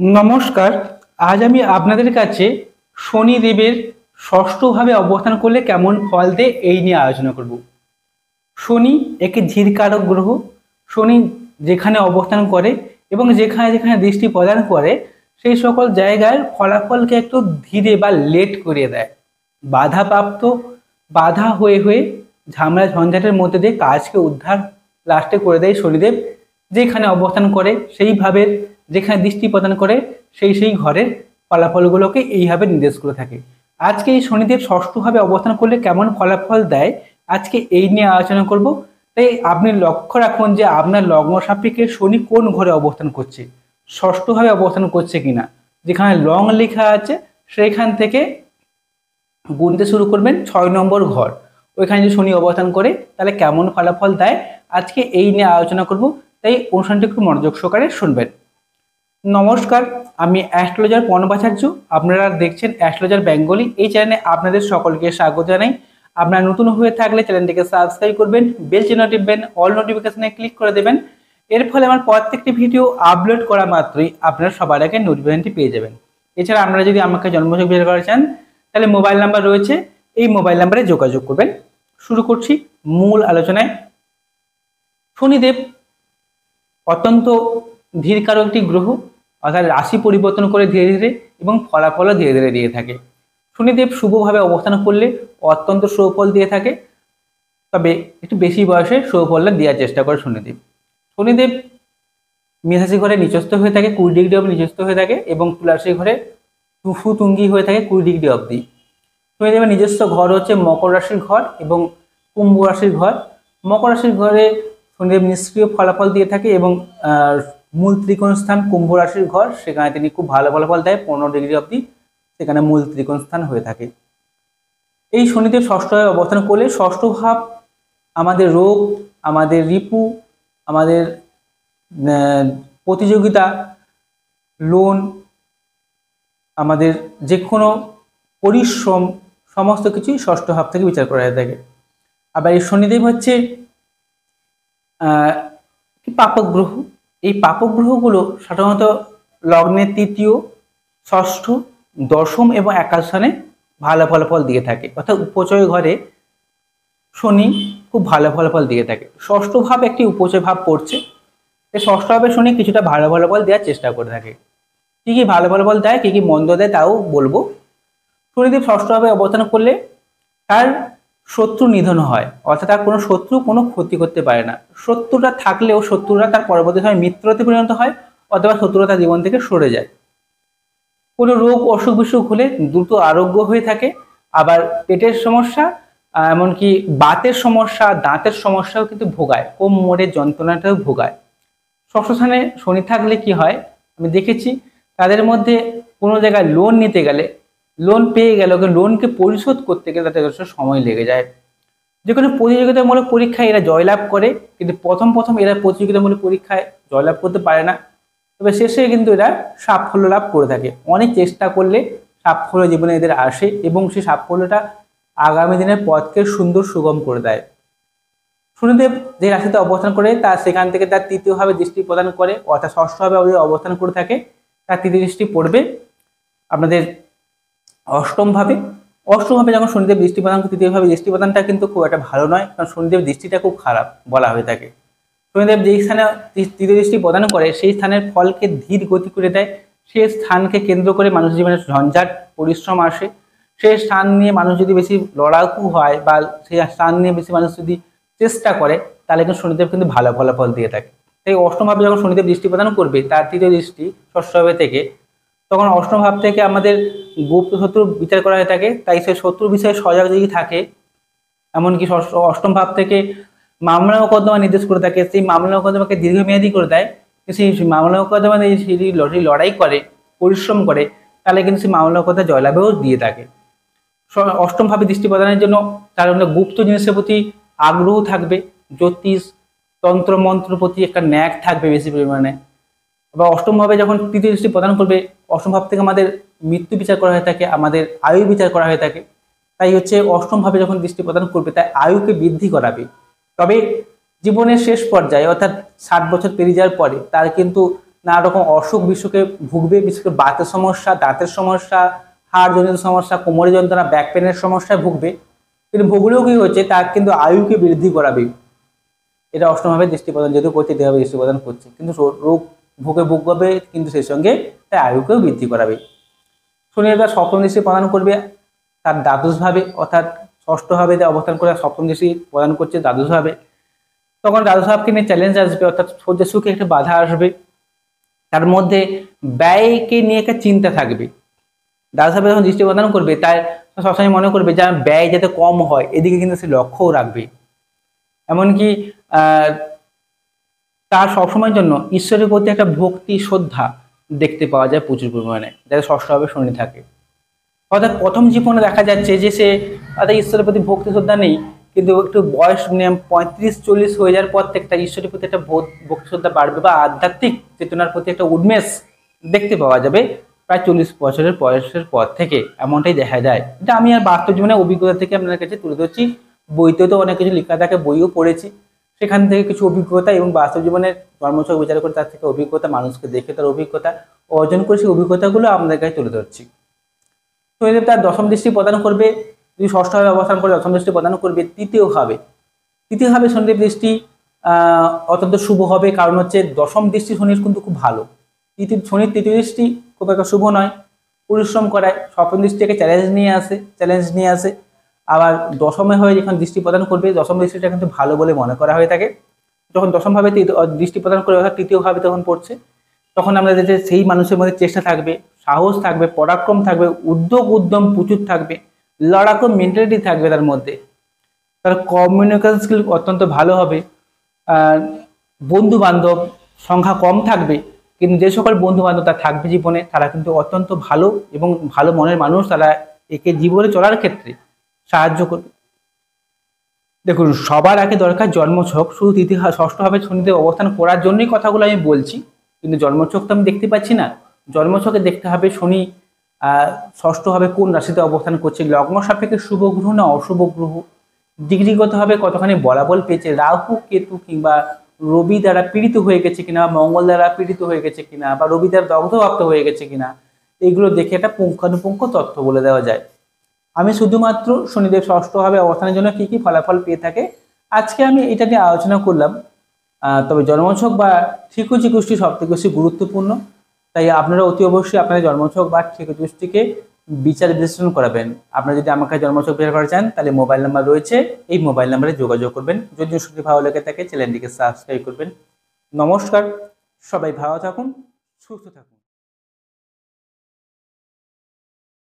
নমস্কার। আজ আমি আপনাদের কাছে শনিদেবের ষষ্ঠভাবে অবস্থান করলে কেমন ফল দেয় এই নিয়ে আলোচনা করব। শনি একটি ধীরকারক গ্রহ। শনি যেখানে অবস্থান করে এবং যেখানে যেখানে দৃষ্টি প্রদান করে সেই সকল জায়গার ফলাফলকে একটু ধীরে বা লেট করিয়ে দেয়। বাধাপ্রাপ্ত বাধা হয়ে হয়ে ঝামেলা ঝঞ্ঝাটের মধ্যে দিয়ে কাজকে উদ্ধার লাস্টে করে দেয় শনিদেব। যেখানে অবস্থান করে সেইভাবে, যেখানে দৃষ্টি প্রদান করে সেই ঘরের ফলাফলগুলোকে এইভাবে নির্দেশ করে থাকে। আজকে এই শনিদেব ষষ্ঠভাবে অবস্থান করলে কেমন ফলাফল দেয় আজকে এই নিয়ে আলোচনা করব। তাই আপনি লক্ষ্য রাখুন যে আপনার লগ্ন সাপেক্ষে শনি কোন ঘরে অবস্থান করছে, ষষ্ঠভাবে অবস্থান করছে কিনা। যেখানে লং লেখা আছে সেইখান থেকে গুনতে শুরু করবেন 6 নম্বর ঘর, ওইখানে যদি শনি অবস্থান করে তাহলে কেমন ফলাফল দেয় আজকে এই নিয়ে আলোচনা করব। তাই অনুষ্ঠানটি একটু মনোযোগ সহকারে শুনবেন। নমস্কার, আমি অ্যাস্ট্রোলজার পর্ণবাচার্য। আপনারা দেখছেন অ্যাস্ট্রোলজার বেঙ্গলি। এই চ্যানেলে আপনাদের সকলকে স্বাগত জানাই। আপনারা নতুন হয়ে থাকলে চ্যানেলটিকে সাবস্ক্রাইব করবেন, বেল চিহ্ন টিপবেন, অল নোটিফিকেশনে ক্লিক করে দেবেন। এর ফলে আমার প্রত্যেকটি ভিডিও আপলোড করা মাত্রই আপনারা সবার আগে নোটিফিকেশনটি পেয়ে যাবেন। এছাড়া আপনারা যদি আমাকে জন্মছক বের করা চান তাহলে মোবাইল নাম্বার রয়েছে, এই মোবাইল নাম্বারে যোগাযোগ করবেন। শুরু করছি মূল আলোচনায়। শনিদেব অত্যন্ত ধীরকারক একটি গ্রহ, অর্থাৎ রাশি পরিবর্তন করে ধীরে ধীরে এবং ফলাফলও ধীরে ধীরে দিয়ে থাকে। শনিদেব শুভভাবে অবস্থান করলে অত্যন্ত সুফল দিয়ে থাকে, তবে একটু বেশি বয়সে সুফলটা দেওয়ার চেষ্টা করে শনিদেব। শনিদেব মেষরাশি ঘরে নিচস্থ হয়ে থাকে 20 ডিগ্রি অবধি নিচস্থ হয়ে থাকে এবং তুলারাশি ঘরে তুঙ্গি হয়ে থাকে 20 ডিগ্রি অবধি। শনিদেবের নিজস্ব ঘর হচ্ছে মকর রাশির ঘর এবং কুম্ভ রাশির ঘর। মকর রাশির ঘরে শনিদেব নিষ্ক্রিয় ফলাফল দিয়ে থাকে এবং মূল ত্রিকোণ স্থান কুম্ভ রাশির ঘর, সেখানে তিনি খুব ভালো ফলাফল দেয় 15 ডিগ্রি অবধি, সেখানে মূল ত্রিকোণ স্থান হয়ে থাকে। এই শনিদেব ষষ্ঠভাবে অবস্থান করলে, ষষ্ঠ ভাব আমাদের রোগ, আমাদের রিপু, আমাদের প্রতিযোগিতা, লোন, আমাদের যে কোনো পরিশ্রম সমস্ত কিছুই ষষ্ঠ ভাব থেকে বিচার করা হয়ে থাকে। আবার এই শনিদেব হচ্ছে পাপক গ্রহ। এই পাপক গ্রহগুলো সাধারণত লগ্নের তৃতীয়, ষষ্ঠ, দশম এবং একাদশ স্থানে ভালো ফলাফল দিয়ে থাকে, অর্থাৎ উপচয় ঘরে শনি খুব ভালো ফলাফল দিয়ে থাকে। ষষ্ঠ ভাব একটি উপচয় ভাব পড়ছে, এই ষষ্ঠ ভাবে শনি কিছুটা ভালো ফলাফল দেওয়ার চেষ্টা করে থাকে। কি কি ভালো ফলাফল দেয়, কি কি মন্দ দেয় তাও বলবো। শনিদেব ষষ্ঠভাবে অবস্থান করলে তার শত্রু নিধন হয়, অর্থাৎ তার কোনো শত্রু কোনো ক্ষতি করতে পারে না। শত্রুটা থাকলেও শত্রুরা তার পরবর্তী সময় মিত্রতে পরিণত হয়, অথবা শত্রুরা তার জীবন থেকে সরে যায়। কোনো রোগ অসুখ বিসুখ হলে দ্রুত আরোগ্য হয়ে থাকে। আবার পেটের সমস্যা, এমনকি বাতের সমস্যা, দাঁতের সমস্যাও কিন্তু ভোগায়, কোমরের যন্ত্রণাটাও ভোগায়। ষষ্ঠ স্থানে শনি থাকলে কি হয় আমি দেখেছি, তাদের মধ্যে কোনো জায়গায় লোন নিতে গেলে, লোন পেয়ে গেল, লোনকে পরিশোধ করতে গেলে তাদের সময় লেগে যায়। যে কোনো প্রতিযোগিতামূলক পরীক্ষায় এরা জয়লাভ করে, কিন্তু প্রথম এরা প্রতিযোগিতামূলক পরীক্ষায় জয়লাভ করতে পারে না, তবে শেষে কিন্তু এরা সাফল্য লাভ করে থাকে। অনেক চেষ্টা করলে সাফল্য জীবনে এদের আসে এবং সেই সাফল্যটা আগামী দিনের পথকে সুন্দর সুগম করে দেয়। শনিদেব যে রাশিতে অবস্থান করে তার সেখান থেকে তার তৃতীয়ভাবে দৃষ্টি প্রদান করে, অর্থাৎ ষষ্ঠভাবে অবস্থান করে থাকে, তার তৃতীয় দৃষ্টি পড়বে আপনাদের অষ্টমভাবে। অষ্টমভাবে যখন শনিদেব দৃষ্টি প্রদান করে, তৃতীয়ভাবে দৃষ্টি প্রদানটা কিন্তু খুব একটা ভালো নয়, কারণ শনিদেব দৃষ্টিটা খুব খারাপ বলা হয়ে থাকে। শনিদেব যেই স্থানে তৃতীয় দৃষ্টি প্রদান করে সেই স্থানের ফলকে ধীর গতি করে দেয়। সেই স্থানকে কেন্দ্র করে মানুষ জীবনে ঝঞ্ঝাট পরিশ্রম আসে। সেই স্থান নিয়ে মানুষ যদি বেশি লড়াকু হয় বা সেই স্থান নিয়ে বেশি মানুষ যদি চেষ্টা করে তাহলে কিন্তু শনিদেব কিন্তু ভালো ফলাফল দিয়ে থাকে। তাই অষ্টমভাবে যখন শনিদেব দৃষ্টি প্রদান করবে তার তৃতীয় দৃষ্টি ষষ্ঠভাবে থেকে, তখন অষ্টম ভাব থেকে আমাদের গুপ্ত শত্রু বিচার করা হয়ে থাকে। তাই সেই শত্রু বিষয়ে সজাগ যদি থাকে, এমনকি অষ্টম ভাব থেকে মামলা মোকদ্দমা নির্দেশ করে থাকে, সেই মামলা মোকদ্দমাকে দীর্ঘমেয়াদী করে দেয়। সেই মামলা মোকদ্দমা সেই লড়াই করে, পরিশ্রম করে, তাহলে কিন্তু সেই মামলা মোকদ্দমা জয়লাভেও দিয়ে থাকে। অষ্টম ভাবে দৃষ্টি প্রদানের জন্য তার গুপ্ত জিনিসের প্রতি আগ্রহ থাকবে, জ্যোতিষ তন্ত্র মন্ত্র প্রতি একটা ন্যাক থাকবে বেশি পরিমাণে। আবার অষ্টম ভাবে যখন তৃতীয় দৃষ্টি প্রদান করবে, অষ্টম ভাব থেকে আমাদের মৃত্যু বিচার করা হয়ে থাকে, আমাদের আয়ু বিচার করা হয়ে থাকে। তাই হচ্ছে অষ্টম ভাবে যখন দৃষ্টি প্রদান করবে তাই আয়ুকে বৃদ্ধি করাবে। তবে জীবনের শেষ পর্যায়ে অর্থাৎ 60 বছর পেরিয়ে যাওয়ার পরে তার কিন্তু নানা রকম অসুখ বিসুখে ভুগবে, বিশেষ করে বাতের সমস্যা, দাঁতের সমস্যা, হাড়জনিত সমস্যা, কোমরে যন্ত্রণা, ব্যাক পেনের সমস্যায় ভুগবে। কিন্তু ভুগলেও কি হচ্ছে, তার কিন্তু আয়ুকে বৃদ্ধি করাবে। এটা অষ্টমভাবে দৃষ্টি প্রদান, যেহেতু প্রতিদেহভাবে দৃষ্টি প্রদান করছে, কিন্তু রোগ ভোগে কিন্তু সেই সঙ্গে তার আয়ুকেও বৃদ্ধি করাবে। শনি এবার সপ্তম দৃষ্টি প্রদান করবে তার দ্বাদশভাবে, অর্থাৎ ষষ্ঠভাবে অবস্থান করে সপ্তম দৃষ্টি প্রদান করছে দ্বাদশভাবে। তখন দ্বাদশভাবকে নিয়ে চ্যালেঞ্জ আসবে, অর্থাৎ সহ্য সুখে একটা বাধা আসবে, তার মধ্যে ব্যয়কে নিয়ে একটা চিন্তা থাকবে। দ্বাদশভাবে যখন দৃষ্টি প্রদান করবে তার সবসময় মনে করবে যে ব্যয় যাতে কম হয়, এদিকে কিন্তু সে লক্ষ্যও রাখবে। এমনকি তার সবসময়ের জন্য ঈশ্বরের প্রতি একটা ভক্তি শ্রদ্ধা দেখতে পাওয়া যায় প্রচুর পরিমাণে, যাতে ষষ্ঠভাবে শনি থাকে। অর্থাৎ প্রথম জীবনে দেখা যাচ্ছে যে সে তাদের ঈশ্বরের প্রতি ভক্তি শ্রদ্ধা নেই, কিন্তু একটু বয়স 35-40 হয়ে যাওয়ার পর থেকে তার ঈশ্বরের প্রতি একটা ভক্তি শ্রদ্ধা বাড়বে, বা আধ্যাত্মিক চেতনার প্রতি একটা উন্মেষ দেখতে পাওয়া যাবে প্রায় 40 বছরের বয়সের পর থেকে, এমনটাই দেখা যায়। এটা আমি আর বাস্তব জীবনের অভিজ্ঞতা থেকে আপনাদের কাছে তুলে ধরছি। বইতেও তো অনেক কিছু লেখা থাকে, বইও পড়েছি, সেখান থেকে কিছু অভিজ্ঞতা এবং বাস্তব জীবনের জন্মছক বিচার করে তার থেকে অভিজ্ঞতা, মানুষকে দেখে তার অভিজ্ঞতা অর্জন করে সেই অভিজ্ঞতাগুলো আপনাদের কাছে তুলে ধরছি। শনিদেব তার দশম দৃষ্টি প্রদান করবে, যদি ষষ্ঠভাবে অবস্থান করে দশম দৃষ্টি প্রদান করবে তৃতীয়ভাবে শনিদেব দৃষ্টি অত্যন্ত শুভ হবে, কারণ হচ্ছে দশম দৃষ্টি শনির কিন্তু খুব ভালো। শনির তৃতীয় দৃষ্টি খুব একটা শুভ নয়, পরিশ্রম করায়। সপ্তম দৃষ্টিকে চ্যালেঞ্জ নিয়ে আসে। আবার দশমে হয়ে যখন দৃষ্টি প্রদান করবে, দশম দৃষ্টিটা কিন্তু ভালো বলে মনে করা হয়ে থাকে। যখন দশমভাবে দৃষ্টি প্রদান করে, অর্থাৎ তৃতীয়ভাবে তখন পড়ছে, তখন আমাদের যে সেই মানুষের মধ্যে চেষ্টা থাকবে, সাহস থাকবে, পরাক্রম থাকবে, উদ্যম প্রচুর থাকবে, লড়াকু মেন্টালিটি থাকবে তার মধ্যে। তার কমিউনিকেশন স্কিল অত্যন্ত ভালো হবে। আর বন্ধু বান্ধব সংখ্যা কম থাকবে, কিন্তু যে সকল বন্ধু বান্ধব তার থাকবে জীবনে, তারা কিন্তু অত্যন্ত ভালো এবং ভালো মনের মানুষ, তারা একে জীবনে চলার ক্ষেত্রে সাহায্য করবে। দেখুন, সবার আগে দরকার জন্মছক। শুধু ষষ্ঠভাবে শনিদেব অবস্থান করার জন্যই কথাগুলো আমি বলছি, কিন্তু জন্মছক তো আমি দেখতে পাচ্ছি না। জন্মছকে দেখতে হবে শনি ষষ্ঠভাবে কোন রাশিতে অবস্থান করছে, লগ্ন সাপেক্ষে শুভ গ্রহ না অশুভ গ্রহ, ডিগ্রিগত হবে কতখানি বলাবল পেয়েছে, রাহু কেতু কিংবা রবি দ্বারা পীড়িত হয়ে গেছে কিনা, মঙ্গল দ্বারা পীড়িত হয়ে গেছে কিনা, বা রবি দ্বারা দগ্ধপ্রাপ্ত হয়ে গেছে কিনা, এইগুলো দেখে একটা পুঙ্খানুপুঙ্খ তথ্য বলে দেওয়া যায়। আমি শুধুমাত্র শনিদেব ষষ্ঠভাবে অবস্থানের জন্য কি কি ফলাফল পেয়ে থাকে আজকে আমি এটা নিয়ে আলোচনা করলাম। তবে জন্মছক বা ঠিকুজি গোষ্ঠী সব থেকে বেশি গুরুত্বপূর্ণ, তাই আপনারা অতি অবশ্যই আপনাদের জন্মছক বা ঠিকুজি গোষ্ঠীকে বিচার বিশ্লেষণ করাবেন। আপনারা যদি আমাকে জন্মছক বের করা চান, তাহলে মোবাইল নাম্বার রয়েছে, এই মোবাইল নাম্বারে যোগাযোগ করবেন। যদি শুনতে ভালো লেগে থাকে চ্যানেলটিকে সাবস্ক্রাইব করবেন। নমস্কার, সবাই ভালো থাকুন, সুস্থ থাকুন।